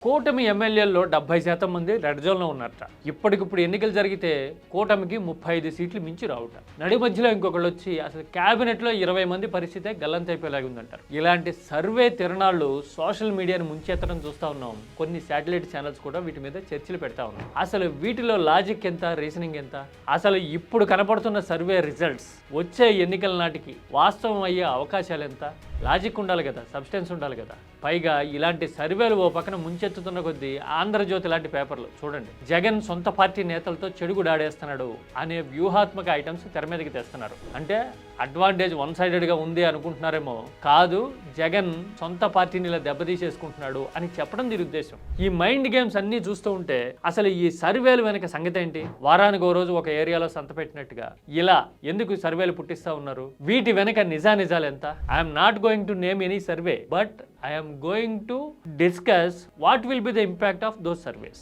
కూటమి ఎమ్మెల్యేల్లో 70% మంది రెడ్ జోన్లో ఉన్నారట. ఇప్పటికిప్పుడు ఎన్నికలు జరిగితే కూటమికి 35 సీట్లు మించి రావుట. నడి మధ్యలో ఇంకొకళ్ళు వచ్చి అసలు క్యాబినెట్లో 20 మంది పరిస్థితే గల్లంతైపోయేలాగా ఉందంటారు. ఇలాంటి సర్వే తిరణాలు సోషల్ మీడియాను ముంచెత్తడం చూస్తూ ఉన్నాం. కొన్ని శాటిలైట్ ఛానల్స్ కూడా వీటి మీద చర్చలు పెడతా ఉన్నాయి. అసలు వీటిలో లాజిక్ ఎంత, రీజనింగ్ ఎంత? అసలు ఇప్పుడు కనపడుతున్న సర్వే రిజల్ట్స్ వచ్చే ఎన్నికల నాటికి వాస్తవం అయ్యే అవకాశాలు ఎంత? లాజిక్ ఉండాలి కదా, సబ్స్టెన్స్ ఉండాలి కదా. పైగా ఇలాంటి సర్వేలు ఓ పక్కన ముంచెత్తుతున్న కొద్దీ ఆంధ్రజ్యోతి లాంటి పేపర్లు చూడండి, జగన్ సొంత పార్టీ నేతలతో చెడుగుడాడేస్తున్నాడు అనే వ్యూహాత్మక ఐటమ్స్ తెర మీదకి తెస్తున్నారు. అంటే అడ్వాంటేజ్ వన్ సైడెడ్గా ఉంది అనుకుంటున్నారేమో, కాదు జగన్ సొంత పార్టీని ఇలా దెబ్బతీసేసుకుంటున్నాడు అని చెప్పడం దీని ఉద్దేశం. ఈ మైండ్ గేమ్స్ అన్నీ చూస్తూ ఉంటే అసలు ఈ సర్వేలు వెనక సంగతి ఏంటి? వారానికి ఓ రోజు ఒక ఏరియాలో సంత పెట్టినట్టుగా ఇలా ఎందుకు సర్వేలు పుట్టిస్తా ఉన్నారు? వీటి వెనక నిజాలు ఎంత? I'm not going to name any survey, but I am going to discuss what will be the impact of those surveys.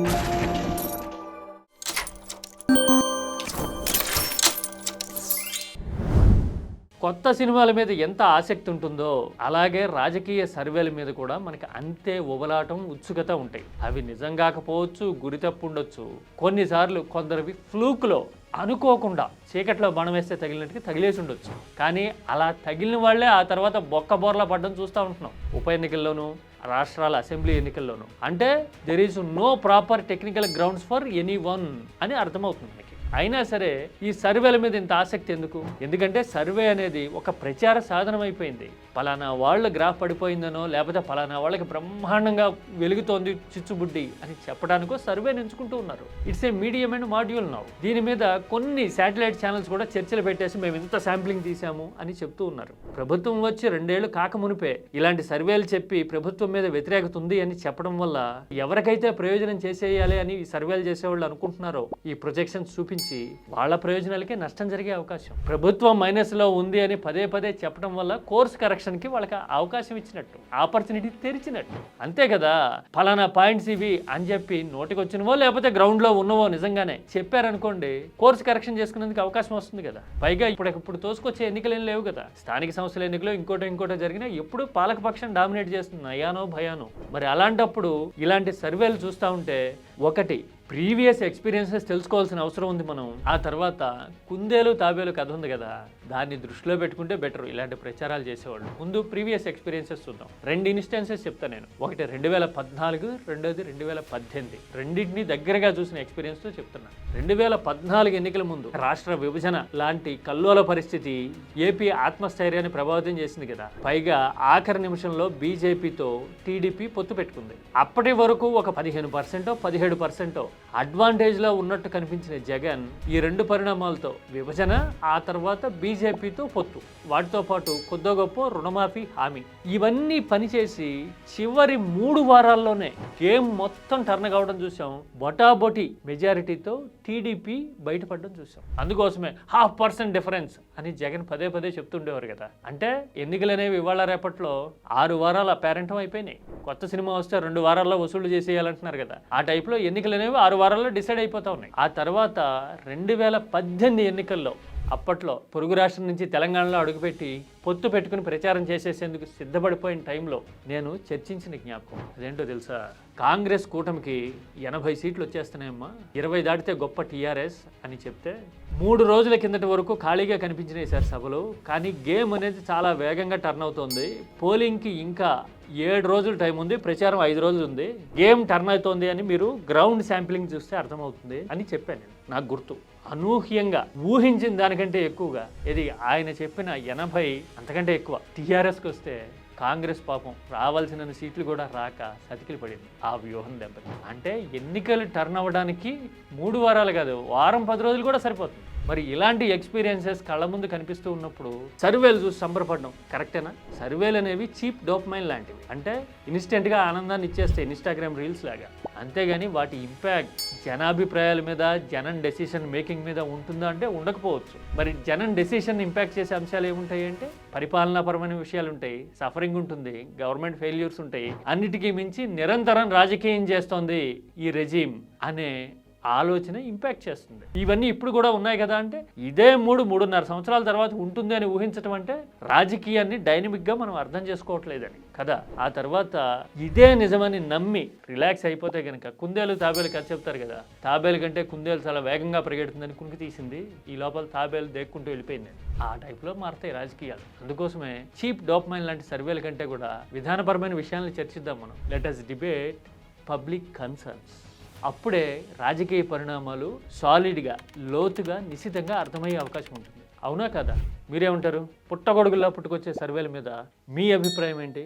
కొత్త సినిమాల మీద ఎంత ఆసక్తి ఉంటుందో అలాగే రాజకీయ సర్వేల మీద కూడా మనకి అంతే ఉబలాటం, ఉత్సుకత ఉంటాయి. అవి నిజం కాకపోవచ్చు, గురి తప్పు ఉండొచ్చు. కొన్నిసార్లు కొందరివి ఫ్లూక్లో అనుకోకుండా చీకట్లో బాణం వేస్తే తగిలినట్టుగా తగిలేసి ఉండొచ్చు. కానీ అలా తగిలిన వాళ్లే ఆ తర్వాత బొక్కబోర్లా పడ్డం చూస్తూ ఉంటున్నాం. ఉప ఎన్నికల్లోనూ, రాష్ట్రాల అసెంబ్లీ ఎన్నికల్లోనూ. అంటే there is no proper technical grounds for any one అని అర్థమవుతుంది. అయినా సరే ఈ సర్వేల మీద ఇంత ఆసక్తి ఎందుకు? ఎందుకంటే సర్వే అనేది ఒక ప్రచార సాధనం అయిపోయింది. పలానా వాళ్ళ గ్రాఫ్ పడిపోయిందనో, లేకపోతే పలానా వాళ్ళకి బ్రహ్మాండంగా వెలుగుతోంది చిచ్చుబుడ్డి అని చెప్పడానికో సర్వేని ఎంచుకుంటూ ఉన్నారు. It's a medium and module now. దీని మీద కొన్ని శాటిలైట్ ఛానల్స్ కూడా చర్చలు పెట్టేసి మేము ఇంత శాంప్లింగ్ తీసాము అని చెప్తూ ఉన్నారు. ప్రభుత్వం వచ్చి 2 ఏళ్లు కాకమునిపే ఇలాంటి సర్వేలు చెప్పి ప్రభుత్వం మీద వ్యతిరేకత ఉంది అని చెప్పడం వల్ల ఎవరికైతే ప్రయోజనం చేసేయాలి అని ఈ సర్వేలు చేసేవాళ్ళు అనుకుంటున్నారో ఈ ప్రొజెక్షన్స్ చూపించి వాళ్ళ ప్రయోజనాలకే నష్టం జరిగే అవకాశం. ప్రభుత్వం మైనస్ లో ఉంది అని పదే పదే చెప్పడం వల్ల కోర్స్ కరెక్షన్ కి వాళ్ళకి అవకాశం ఇచ్చినట్టు, ఆపర్చునిటీ తెరిచినట్టు. అంతే కదా, ఫలానా పాయింట్స్ ఇవి అని చెప్పి నోటికి వచ్చినవో లేకపోతే గ్రౌండ్ లో ఉన్నవో నిజంగానే చెప్పారనుకోండి, కోర్స్ కరెక్షన్ చేసుకునేందుకు అవకాశం వస్తుంది కదా. పైగా ఇప్పుడు తోసుకొచ్చే ఎన్నికలు ఏం లేవు కదా. స్థానిక సంస్థల ఎన్నికలు ఇంకోటో జరిగినా ఎప్పుడు పాలకపక్షం డామినేట్ చేస్తుంది, అయానో భయానో. మరి అలాంటప్పుడు ఇలాంటి సర్వేలు చూస్తూ ఉంటే ఒకటి ప్రీవియస్ ఎక్స్పీరియన్సెస్ తెలుసుకోవాల్సిన అవసరం ఉంది మనం. ఆ తర్వాత కుందేలు తాబేలు కథ ఉంది కదా, దాన్ని దృష్టిలో పెట్టుకుంటే బెటర్ ఇలాంటి ప్రచారాలు చేసేవాళ్ళు. ముందు ప్రీవియస్ ఎక్స్పీరియన్సెస్ చూద్దాం. 2 ఇన్స్టెన్సెస్ చెప్తాను నేను. ఒకటి 2014, రెండోది 2018. రెండింటినీ దగ్గరగా చూసిన ఎక్స్పీరియన్స్తో చెప్తున్నాను. 2014 ఎన్నికల ముందు రాష్ట్ర విభజన లాంటి కల్లోల పరిస్థితి ఏపీ ఆత్మస్థైర్యాన్ని ప్రభావితం చేసింది కదా. పైగా ఆఖరి నిమిషంలో బీజేపీతో టీడీపీ పొత్తు పెట్టుకుంది. అప్పటి వరకు ఒక 15%, 17% అడ్వాంటేజ్లో ఉన్నట్టు కనిపించిన జగన్ ఈ 2 పరిణామాలతో విభజన, ఆ తర్వాత బీజేపీతో పొత్తు, వాటితో పాటు కొద్దో గొప్ప రుణమాఫీ హామీ, ఇవన్నీ పనిచేసి చివరి 3 వారాల్లోనే గేమ్ మొత్తం టర్న్ కావడం చూసాం. బొటాబొటి మెజారిటీతో టీడీపీ బయటపడడం చూసాం. అందుకోసమే 0.5% డిఫరెన్స్ అని జగన్ పదే పదే చెప్తుండేవారు కదా. అంటే ఎన్నికలు అనేవి ఇవాళ రేపట్లో 6 వారాల పేరెంటం అయిపోయినాయి. కొత్త సినిమా వస్తే 2 వారాల్లో వసూలు చేసేయాలంటున్నారు కదా. ఆ టైప్లో ఎన్నికలు అనేవి 6 వారాల్లో డిసైడ్ అయిపోతా ఉన్నాయి. ఆ తర్వాత 2018 ఎన్నికల్లో అప్పట్లో పొరుగు రాష్ట్రం నుంచి తెలంగాణలో అడుగుపెట్టి పొత్తు పెట్టుకుని ప్రచారం చేసేసేందుకు సిద్ధపడిపోయిన టైంలో నేను చర్చించిన జ్ఞాపకం అదేంటో తెలుసా? కాంగ్రెస్ కూటమికి 80 సీట్లు వచ్చేస్తున్నాయమ్మా, 20 దాటితే గొప్ప టీఆర్ఎస్ అని చెప్తే 3 రోజుల కిందటి వరకు ఖాళీగా కనిపించినాయి సార్ సభలు. కానీ గేమ్ అనేది చాలా వేగంగా టర్న్ అవుతోంది. పోలింగ్కి ఇంకా 7 రోజులు టైం ఉంది, ప్రచారం 5 రోజులు ఉంది, గేమ్ టర్న్ అవుతోంది అని మీరు గ్రౌండ్ శాంప్లింగ్ చూస్తే అర్థమవుతుంది అని చెప్పాను నేను. నాకు గుర్తు, అనూహ్యంగా ఊహించిన దానికంటే ఎక్కువగా ఇది ఆయన చెప్పిన 80 అంతకంటే ఎక్కువ. టీఆర్ఎస్కి వస్తే కాంగ్రెస్ పాపం రావాల్సిన సీట్లు కూడా రాక సతికిలు పడింది ఆ వ్యూహం దెబ్బతి. అంటే ఎన్నికలు టర్న్ అవ్వడానికి 3 వారాలు కాదు, వారం 10 రోజులు కూడా సరిపోతుంది. మరి ఇలాంటి ఎక్స్పీరియన్సెస్ కళ్ళ ముందు కనిపిస్తూ ఉన్నప్పుడు సర్వేలు చూసి సంబరపడడం కరెక్టేనా? సర్వేలు అనేవి చీప్ డోపమైన్ లాంటివి. అంటే ఇన్స్టెంట్గా ఆనందాన్ని ఇచ్చేస్తే ఇన్స్టాగ్రామ్ రీల్స్ లాగా. అంతేగాని వాటి ఇంపాక్ట్ జనాభిప్రాయాల మీద, జనం డెసిషన్ మేకింగ్ మీద ఉంటుందా అంటే ఉండకపోవచ్చు. మరి జనం డెసిషన్ ఇంపాక్ట్ చేసే అంశాలు ఏముంటాయి అంటే పరిపాలనాపరమైన విషయాలు ఉంటాయి, సఫరింగ్ ఉంటుంది, గవర్నమెంట్ ఫెయిల్యూర్స్ ఉంటాయి. అన్నిటికీ మించి నిరంతరం రాజకీయం చేస్తోంది ఈ రెజీమ్ అనే ఆలోచన ఇంపాక్ట్ చేస్తుంది. ఇవన్నీ ఇప్పుడు కూడా ఉన్నాయి కదా అంటే ఇదే 3-3.5 సంవత్సరాల తర్వాత ఉంటుంది అని ఊహించడం అంటే రాజకీయాన్ని డైనమిక్గా మనం అర్థం చేసుకోవట్లేదని కదా. ఆ తర్వాత ఇదే నిజమని నమ్మి రిలాక్స్ అయిపోతే కనుక కుందేలు తాబేలు కథ చెప్తారు కదా, తాబేలు కంటే కుందేలు చాలా వేగంగా పరిగెడుతుందని కునికి తీసింది, ఈ లోపల తాబేలు దేక్కుంటూ వెళ్ళిపోయింది. ఆ టైప్లో మారుతాయి రాజకీయాలు. అందుకోసమే చీప్ డోపమైన్ లాంటి సర్వేల కంటే కూడా విధానపరమైన విషయాలను చర్చిద్దాం మనం. Let us debate public concerns. అప్పుడే రాజకీయ పరిణామాలు సాలిడ్గా, లోతుగా, నిశితంగా అర్థమయ్యే అవకాశం ఉంటుంది. అవునా కదా? మీరేమంటారు? పుట్టగొడుగులా పుట్టుకొచ్చే సర్వేల మీద మీ అభిప్రాయం ఏంటి?